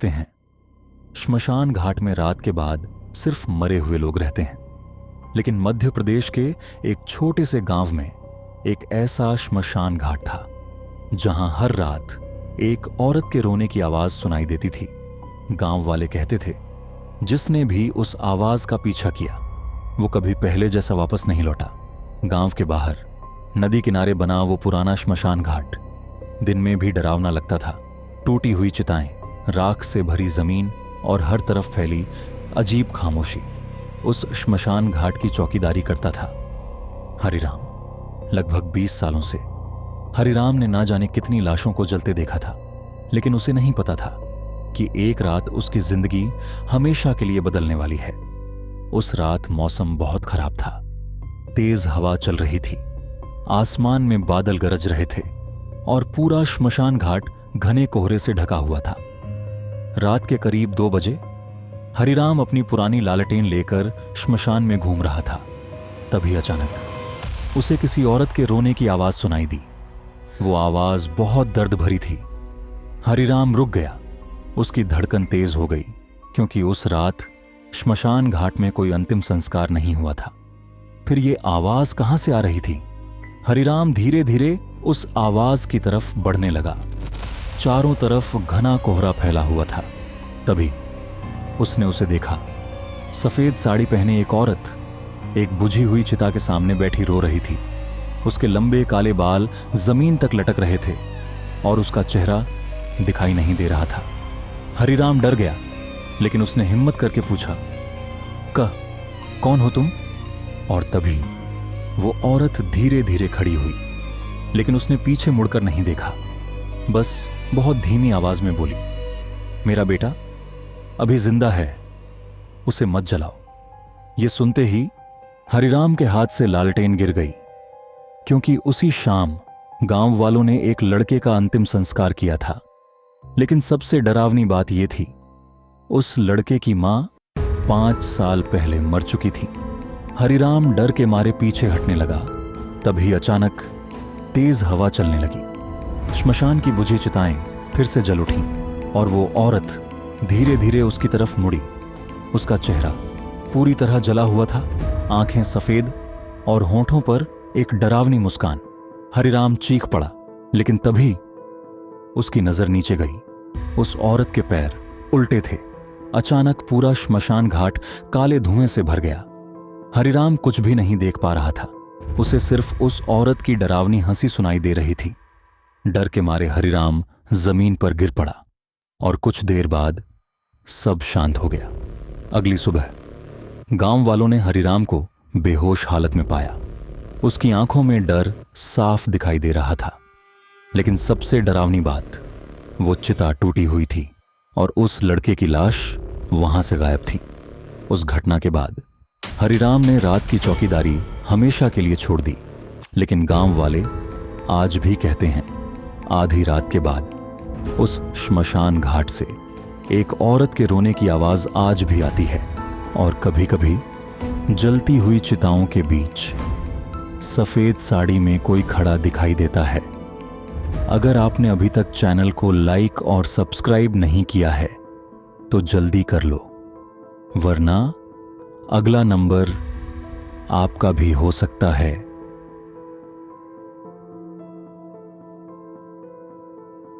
कहते हैं श्मशान घाट में रात के बाद सिर्फ मरे हुए लोग रहते हैं, लेकिन मध्य प्रदेश के एक छोटे से गांव में एक ऐसा श्मशान घाट था जहां हर रात एक औरत के रोने की आवाज सुनाई देती थी। गांव वाले कहते थे जिसने भी उस आवाज का पीछा किया वो कभी पहले जैसा वापस नहीं लौटा। गांव के बाहर नदी किनारे बना वो पुराना श्मशान घाट दिन में भी डरावना लगता था। टूटी हुई चिताएं, राख से भरी जमीन और हर तरफ फैली अजीब खामोशी। उस श्मशान घाट की चौकीदारी करता था हरिराम। लगभग 20 सालों से हरिराम ने ना जाने कितनी लाशों को जलते देखा था, लेकिन उसे नहीं पता था कि एक रात उसकी जिंदगी हमेशा के लिए बदलने वाली है। उस रात मौसम बहुत खराब था। तेज हवा चल रही थी, आसमान में बादल गरज रहे थे और पूरा श्मशान घाट घने कोहरे से ढका हुआ था। रात के करीब 2 बजे हरिराम अपनी पुरानी लालटेन लेकर श्मशान में घूम रहा था। तभी अचानक उसे किसी औरत के रोने की आवाज सुनाई दी। वो आवाज बहुत दर्द भरी थी। हरिराम रुक गया। उसकी धड़कन तेज हो गई क्योंकि उस रात श्मशान घाट में कोई अंतिम संस्कार नहीं हुआ था। फिर ये आवाज कहां से आ रही थी? हरिराम धीरे धीरे उस आवाज की तरफ बढ़ने लगा। चारों तरफ घना कोहरा फैला हुआ था। तभी उसने उसे देखा। सफेद साड़ी पहने एक औरत एक बुझी हुई चिता के सामने बैठी रो रही थी। उसके लंबे काले बाल जमीन तक लटक रहे थे और उसका चेहरा दिखाई नहीं दे रहा था। हरिराम डर गया, लेकिन उसने हिम्मत करके पूछा, कौन हो तुम? और तभी वो औरत धीरे धीरे खड़ी हुई, लेकिन उसने पीछे मुड़कर नहीं देखा। बस बहुत धीमी आवाज में बोली, मेरा बेटा अभी जिंदा है, उसे मत जलाओ। ये सुनते ही हरिराम के हाथ से लालटेन गिर गई, क्योंकि उसी शाम गांव वालों ने एक लड़के का अंतिम संस्कार किया था। लेकिन सबसे डरावनी बात यह थी, उस लड़के की मां 5 साल पहले मर चुकी थी। हरिराम डर के मारे पीछे हटने लगा। तभी अचानक तेज हवा चलने लगी। श्मशान की बुझी चिताएं फिर से जल उठीं और वो औरत धीरे धीरे उसकी तरफ मुड़ी। उसका चेहरा पूरी तरह जला हुआ था, आंखें सफेद और होंठों पर एक डरावनी मुस्कान। हरिराम चीख पड़ा, लेकिन तभी उसकी नजर नीचे गई। उस औरत के पैर उल्टे थे। अचानक पूरा श्मशान घाट काले धुएं से भर गया। हरिराम कुछ भी नहीं देख पा रहा था। उसे सिर्फ उस औरत की डरावनी हंसी सुनाई दे रही थी। डर के मारे हरिराम जमीन पर गिर पड़ा और कुछ देर बाद सब शांत हो गया। अगली सुबह गांव वालों ने हरिराम को बेहोश हालत में पाया। उसकी आंखों में डर साफ दिखाई दे रहा था। लेकिन सबसे डरावनी बात, वो चिता टूटी हुई थी और उस लड़के की लाश वहां से गायब थी। उस घटना के बाद हरिराम ने रात की चौकीदारी हमेशा के लिए छोड़ दी। लेकिन गांव वाले आज भी कहते हैं, आधी रात के बाद उस श्मशान घाट से एक औरत के रोने की आवाज आज भी आती है और कभी-कभी जलती हुई चिताओं के बीच सफेद साड़ी में कोई खड़ा दिखाई देता है। अगर आपने अभी तक चैनल को लाइक और सब्सक्राइब नहीं किया है तो जल्दी कर लो, वरना अगला नंबर आपका भी हो सकता है।